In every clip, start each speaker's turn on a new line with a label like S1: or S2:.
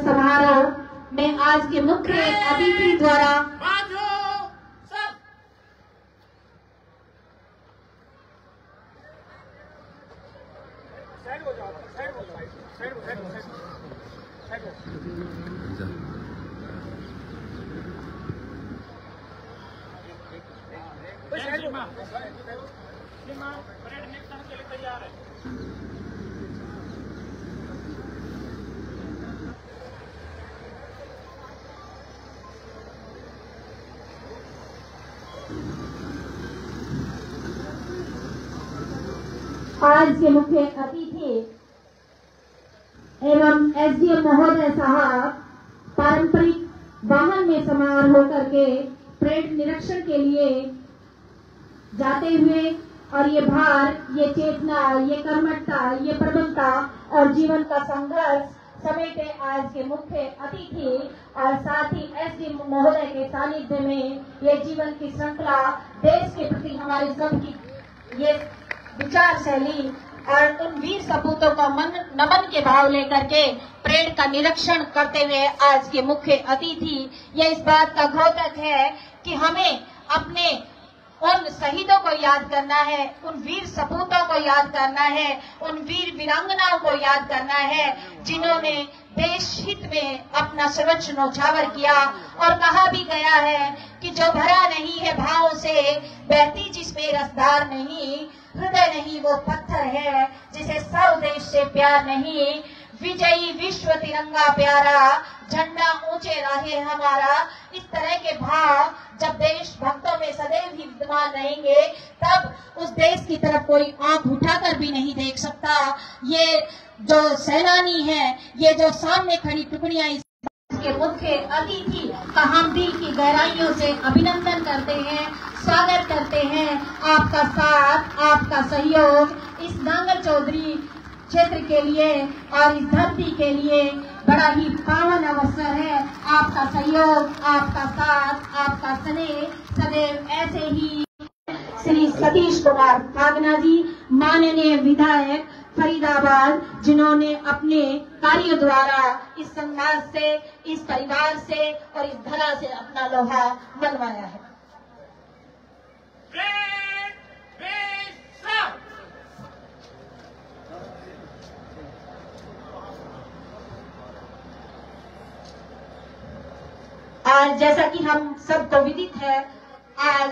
S1: समारोह में आज के मुख्य अतिथि द्वारा आज के मुख्य अतिथि एवं एसडीएम महोदय साहब पारंपरिक वाहन में सवार होकर के परेड निरीक्षण के लिए जाते हुए और ये भार, ये चेतना, ये कर्मठता, ये प्रबलता और जीवन का संघर्ष समेटे आज के मुख्य अतिथि और साथ ही एसडीएम महोदय के सानिध्य में ये जीवन की श्रृंखला देश के प्रति हमारे सबकी ये विचार शैली और उन वीर सपूतों का नमन के भाव लेकर के परेड का निरीक्षण करते हुए आज के मुख्य अतिथि ये इस बात का द्योतक है कि हमें अपने उन शहीदों को याद करना है, उन वीर सपूतों को याद करना है, उन वीर वीरांगनाओं को याद करना है जिन्होंने देश हित में अपना सर्वोच्च न्यौछावर किया। और कहा भी गया है कि जो भरा नहीं है भावों से, बहती जिसमें रसदार नहीं, हृदय नहीं वो पत्थर है, जिसे स्वदेश से प्यार नहीं। विजयी विश्व तिरंगा प्यारा, झंडा ऊंचे रहे हमारा। इस तरह के भाव जब देश भक्तों में सदैव ही विद्यमान रहेंगे तब उस देश की तरफ कोई आंख उठाकर भी नहीं देख सकता। ये जो सेनानी है, ये जो सामने खड़ी टुकड़ियां के मुख्य अतिथि का हम दिल की गहराइयों से अभिनंदन करते हैं, स्वागत करते हैं। आपका साथ, आपका सहयोग इस नांगल चौधरी क्षेत्र के लिए और इस धरती के लिए बड़ा ही पावन अवसर है। आपका सहयोग, आपका साथ, आपका स्नेह सदैव ऐसे ही। श्री सतीश कुमार फागना जी, माननीय विधायक फरीदाबाद, जिन्होंने अपने कार्यों द्वारा इस समाज से, इस परिवार से और इस धरा से अपना लोहा मनवाया है। आज जैसा कि हम सबको विदित है, आज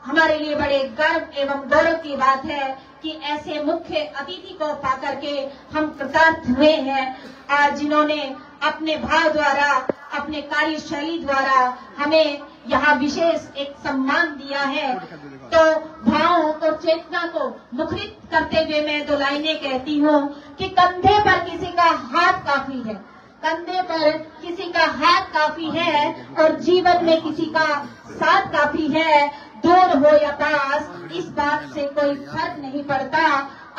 S1: हमारे लिए बड़े गर्व एवं गौरव की बात है कि ऐसे मुख्य अतिथि को पाकर के हम कृतार्थ हुए हैं, आज जिन्होंने अपने भाव द्वारा, अपने कार्यशैली द्वारा हमें यहाँ विशेष एक सम्मान दिया है। तो भावों और चेतना को मुखरित करते हुए मैं दो लाइनें कहती हूँ कि कंधे पर किसी का हाथ काफी है, कंधे पर किसी का हाथ काफी है और जीवन में किसी का साथ काफी है। दूर हो या पास, इस बात से कोई फर्क नहीं पड़ता।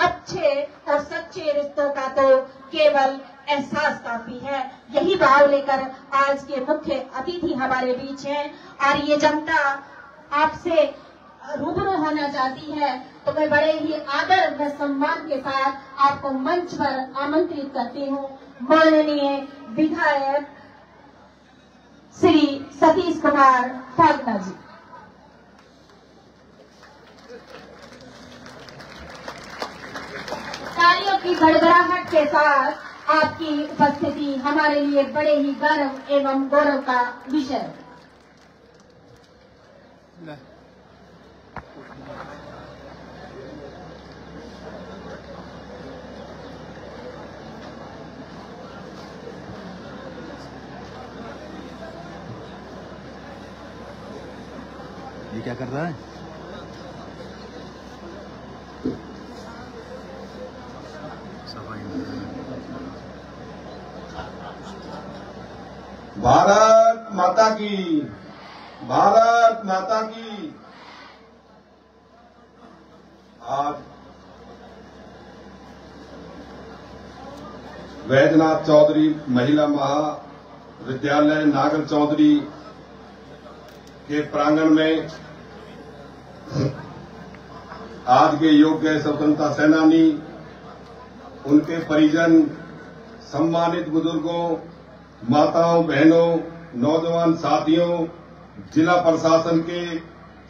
S1: अच्छे और सच्चे रिश्तों का तो केवल एहसास काफी है। यही भाव लेकर आज के मुख्य अतिथि हमारे बीच हैं और ये जनता आपसे रूबरू होना चाहती है, तो मैं बड़े ही आदर व सम्मान के साथ आपको मंच पर आमंत्रित करती हूँ। माननीय विधायक श्री सतीश कुमार फागना जी। तालियों की गड़गड़ाहट के साथ आपकी उपस्थिति हमारे लिए बड़े ही गर्व एवं गौरव का विषय है।
S2: ये क्या कर रहा है?
S3: भारत माता की, भारत माता की। आज वैद्यनाथ चौधरी महिला महाविद्यालय नागर चौधरी के प्रांगण में आज के योग्य स्वतंत्रता सेनानी, उनके परिजन, सम्मानित बुजुर्गों, माताओं, बहनों, नौजवान साथियों, जिला प्रशासन के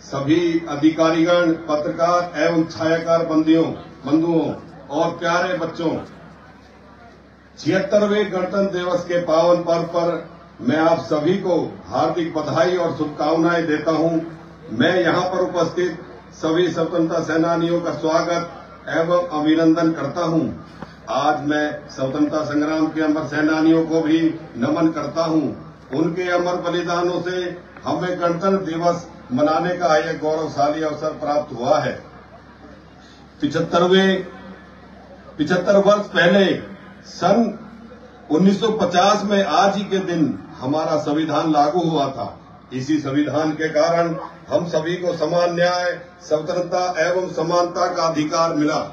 S3: सभी अधिकारीगण, पत्रकार एवं छायाकार बंधुओं और प्यारे बच्चों, 76वें गणतंत्र दिवस के पावन पर्व पर मैं आप सभी को हार्दिक बधाई और शुभकामनाएं देता हूं। मैं यहां पर उपस्थित सभी स्वतंत्रता सेनानियों का स्वागत एवं अभिनंदन करता हूं। आज मैं स्वतंत्रता संग्राम के अमर सेनानियों को भी नमन करता हूं। उनके अमर बलिदानों से हमें गणतंत्र दिवस मनाने का यह गौरवशाली अवसर प्राप्त हुआ है। 75 वर्ष पहले सन 1950 में आज ही के दिन हमारा संविधान लागू हुआ था। इसी संविधान के कारण हम सभी को समान न्याय, स्वतंत्रता एवं समानता का अधिकार मिला।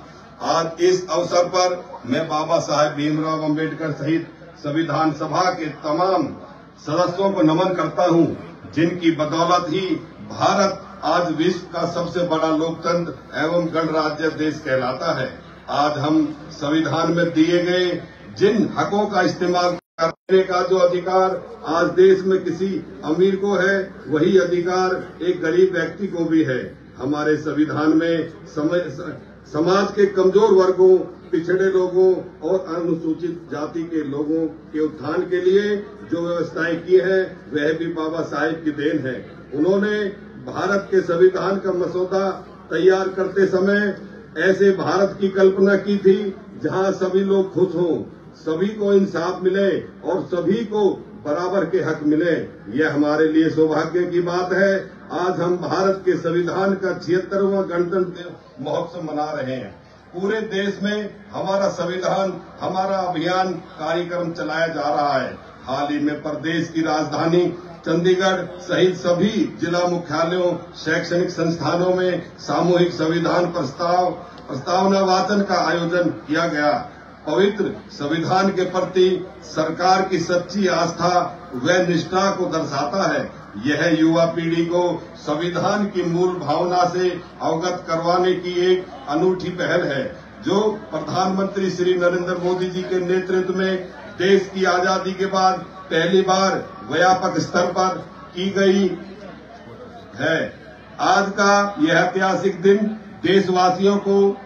S3: आज इस अवसर पर मैं बाबा साहेब भीमराव अम्बेडकर सहित संविधान सभा के तमाम सदस्यों को नमन करता हूं, जिनकी बदौलत ही भारत आज विश्व का सबसे बड़ा लोकतंत्र एवं गणराज्य देश कहलाता है। आज हम संविधान में दिए गए जिन हकों का इस्तेमाल करने का जो अधिकार आज देश में किसी अमीर को है, वही अधिकार एक गरीब व्यक्ति को भी है। हमारे संविधान में समाज के कमजोर वर्गों, पिछड़े लोगों और अनुसूचित जाति के लोगों के उत्थान के लिए जो व्यवस्थाएं की हैं, वह भी बाबा साहेब की देन है। उन्होंने भारत के संविधान का मसौदा तैयार करते समय ऐसे भारत की कल्पना की थी जहां सभी लोग खुश हों, सभी को इंसाफ मिले और सभी को बराबर के हक मिले। यह हमारे लिए सौभाग्य की बात है। आज हम भारत के संविधान का 76वां गणतंत्र महोत्सव मना रहे हैं। पूरे देश में हमारा संविधान, हमारा अभियान कार्यक्रम चलाया जा रहा है। हाल ही में प्रदेश की राजधानी चंडीगढ़ सहित सभी जिला मुख्यालयों, शैक्षणिक संस्थानों में सामूहिक संविधान प्रस्तावना वाचन का आयोजन किया गया। पवित्र संविधान के प्रति सरकार की सच्ची आस्था व निष्ठा को दर्शाता है। यह युवा पीढ़ी को संविधान की मूल भावना से अवगत करवाने की एक अनूठी पहल है, जो प्रधानमंत्री श्री नरेंद्र मोदी जी के नेतृत्व में देश की आजादी के बाद पहली बार व्यापक स्तर पर की गई है। आज का यह ऐतिहासिक दिन देशवासियों को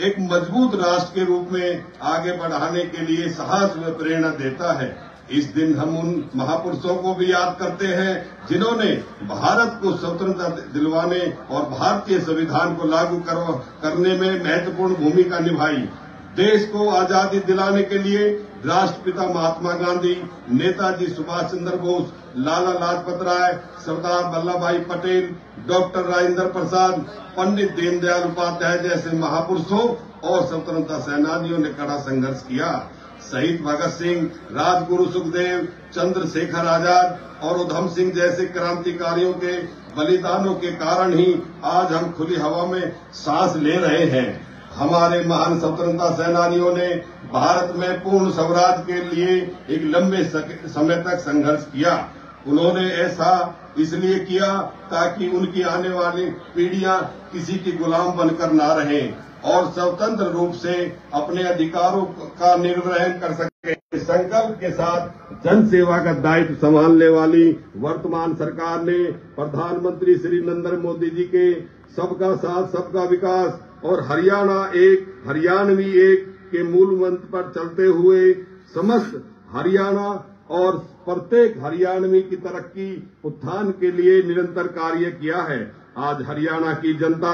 S3: एक मजबूत राष्ट्र के रूप में आगे बढ़ाने के लिए साहस व प्रेरणा देता है। इस दिन हम उन महापुरुषों को भी याद करते हैं जिन्होंने भारत को स्वतंत्रता दिलवाने और भारतीय संविधान को लागू करने में महत्वपूर्ण भूमिका निभाई। देश को आजादी दिलाने के लिए राष्ट्रपिता महात्मा गांधी, नेताजी सुभाष चंद्र बोस, लाला लाजपत राय, सरदार वल्लभ भाई पटेल, डॉक्टर राजेंद्र प्रसाद, पंडित दीनदयाल उपाध्याय जैसे महापुरुषों और स्वतंत्रता सेनानियों ने कड़ा संघर्ष किया। शहीद भगत सिंह, राजगुरु सुखदेव, चंद्रशेखर आजाद और उधम सिंह जैसे क्रांतिकारियों के बलिदानों के कारण ही आज हम खुली हवा में सांस ले रहे हैं। हमारे महान स्वतंत्रता सेनानियों ने भारत में पूर्ण स्वराज के लिए एक लंबे समय तक संघर्ष किया। उन्होंने ऐसा इसलिए किया ताकि उनकी आने वाली पीढ़ियां किसी की गुलाम बनकर ना रहें और स्वतंत्र रूप से अपने अधिकारों का निर्वहन कर सके। संकल्प के साथ जन सेवा का दायित्व संभालने वाली वर्तमान सरकार ने प्रधानमंत्री श्री नरेंद्र मोदी जी के सबका साथ सबका विकास और हरियाणा एक हरियाणवी एक के मूल मंत्र पर चलते हुए समस्त हरियाणा और प्रत्येक हरियाणवी की तरक्की उत्थान के लिए निरंतर कार्य किया है। आज हरियाणा की जनता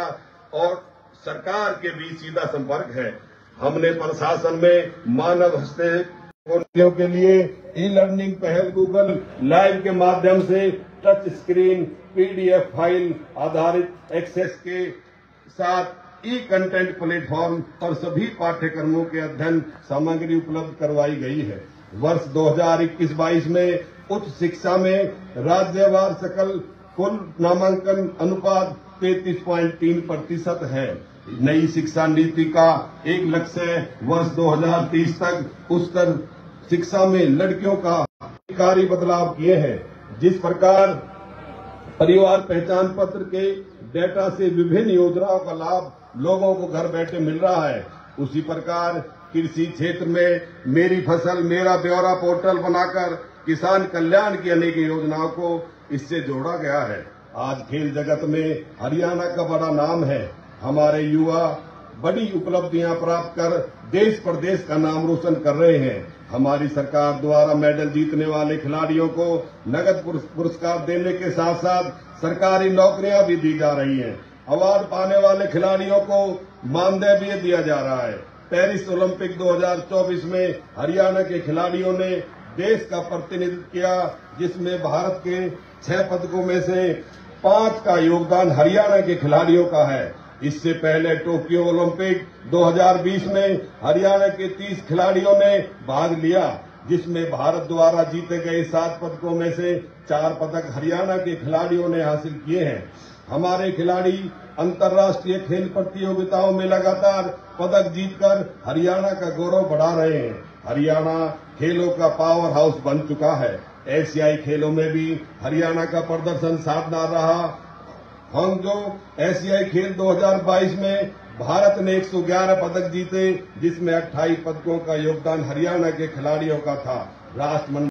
S3: और सरकार के बीच सीधा संपर्क है। हमने प्रशासन में मानव हस्तक्षेप के लिए ई लर्निंग पहल गूगल लाइव के माध्यम से टच स्क्रीन पीडीएफ फाइल आधारित एक्सेस के साथ ई कंटेंट प्लेटफॉर्म और सभी पाठ्यक्रमों के अध्ययन सामग्री उपलब्ध करवाई गई है। वर्ष 2021-22 में उच्च शिक्षा में राज्यवार सकल कुल नामांकन अनुपात 33.3% है। नई शिक्षा नीति का एक लक्ष्य वर्ष 2030 तक उच्चतर शिक्षा में लड़कियों का क्रांतिकारी बदलाव किए हैं। जिस प्रकार परिवार पहचान पत्र के डेटा से विभिन्न योजनाओं का लाभ लोगों को घर बैठे मिल रहा है, उसी प्रकार कृषि क्षेत्र में मेरी फसल मेरा ब्यौरा पोर्टल बनाकर किसान कल्याण की अनेक योजनाओं को इससे जोड़ा गया है। आज खेल जगत में हरियाणा का बड़ा नाम है। हमारे युवा बड़ी उपलब्धियां प्राप्त कर देश प्रदेश का नाम रोशन कर रहे हैं। हमारी सरकार द्वारा मेडल जीतने वाले खिलाड़ियों को नगद पुरस्कार देने के साथ साथ सरकारी नौकरियां भी दी जा रही हैं। अवार्ड पाने वाले खिलाड़ियों को मानदेय भी दिया जा रहा है। पेरिस ओलंपिक 2024 में हरियाणा के खिलाड़ियों ने देश का प्रतिनिधित्व किया, जिसमें भारत के 6 पदकों में से 5 का योगदान हरियाणा के खिलाड़ियों का है। इससे पहले टोक्यो ओलंपिक 2020 में हरियाणा के 30 खिलाड़ियों ने भाग लिया, जिसमें भारत द्वारा जीते गए 7 पदकों में से 4 पदक हरियाणा के खिलाड़ियों ने हासिल किए हैं। हमारे खिलाड़ी अंतर्राष्ट्रीय खेल प्रतियोगिताओं में लगातार पदक जीतकर हरियाणा का गौरव बढ़ा रहे हैं। हरियाणा खेलों का पावर हाउस बन चुका है। एशियाई खेलों में भी हरियाणा का प्रदर्शन शानदार रहा। हांगजो एशियाई खेल 2022 में भारत ने 111 पदक जीते, जिसमें 28 पदकों का योगदान हरियाणा के खिलाड़ियों का था। राष्ट्रमंडल